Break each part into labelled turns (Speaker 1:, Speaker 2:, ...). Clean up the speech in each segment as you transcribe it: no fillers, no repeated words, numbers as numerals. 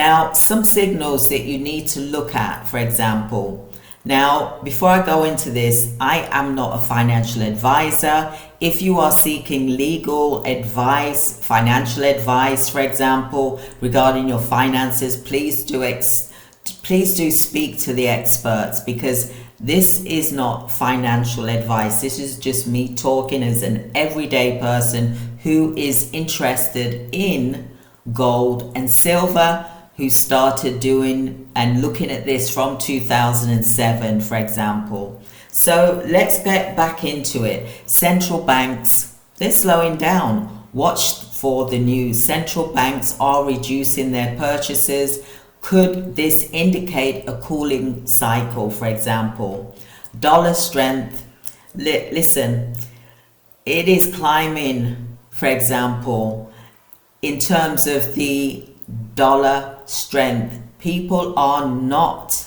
Speaker 1: Now, some signals that you need to look at, for example. Now, before I go into this, I am not a financial advisor. If you are seeking legal advice, financial advice, for example, regarding your finances, please do speak to the experts, because this is not financial advice. This is just me talking as an everyday person who is interested in gold and silver, who started doing and looking at this from 2007, for example. So let's get back into it. Central banks, they're slowing down. Watch for the news. Central banks are reducing their purchases. Could this indicate a cooling cycle, for example? Dollar strength, listen, it is climbing, for example, in terms of the dollar strength. People are not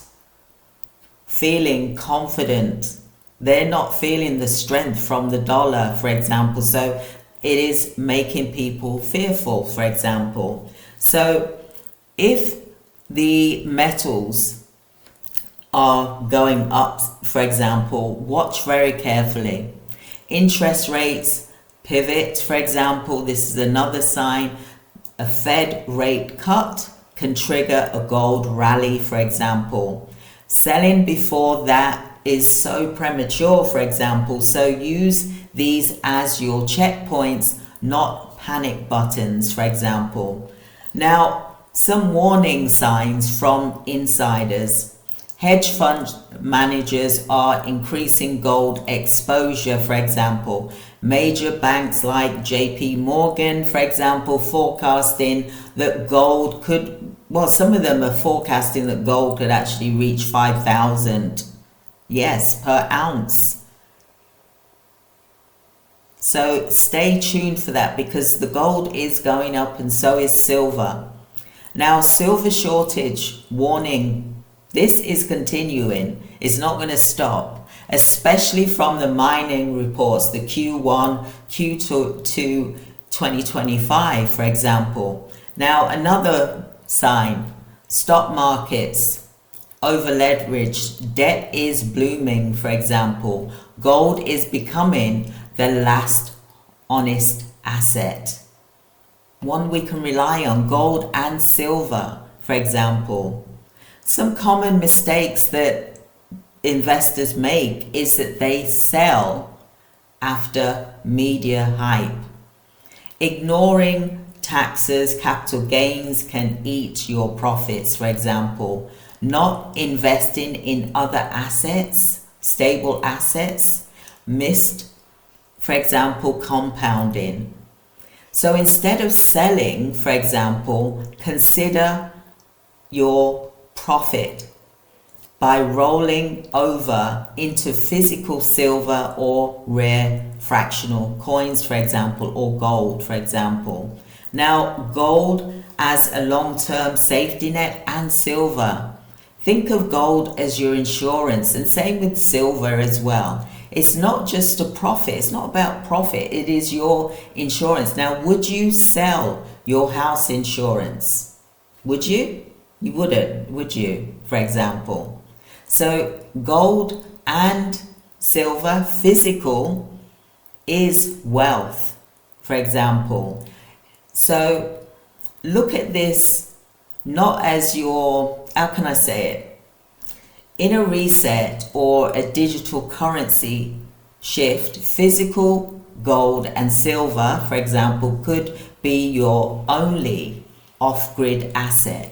Speaker 1: feeling confident. They're not feeling the strength from the dollar, for example. So it is making people fearful, for example. So if the metals are going up, for example, watch very carefully. Interest rates pivot, for example. This is another sign. A Fed rate cut can trigger a gold rally, for example. Selling before that is so premature, for example. So use these as your checkpoints, not panic buttons, for example. Now, some warning signs from insiders. Hedge fund managers are increasing gold exposure, for example. Major banks like JP Morgan, for example, forecasting that gold could, well, some of them are forecasting that gold could actually reach 5,000, yes, per ounce. So stay tuned for that, because the gold is going up and so is silver. Now, silver shortage, warning. This is continuing. It's not going to stop, especially from the mining reports, the Q1, Q2 2025, for example. Now, another sign, stock markets, over leveraged, debt is blooming, for example. Gold is becoming the last honest asset, one we can rely on, gold and silver, for example. Some common mistakes that investors make is that they sell after media hype. Ignoring taxes, capital gains can eat your profits, for example. Not investing in other assets, stable assets, missed, for example, compounding. So instead of selling, for example, consider your profit by rolling over into physical silver or rare fractional coins, for example, or gold, for example. Now, gold as a long-term safety net, and silver. Think of gold as your insurance, and same with silver as well. It's not just a profit. It's not about profit. It is your insurance. Now, would you sell your house insurance? Would you? You wouldn't, would you, for example? So gold and silver, physical, is wealth, for example. So look at this not as your, how can I say it? In a reset or a digital currency shift, physical gold and silver, for example, could be your only off-grid asset.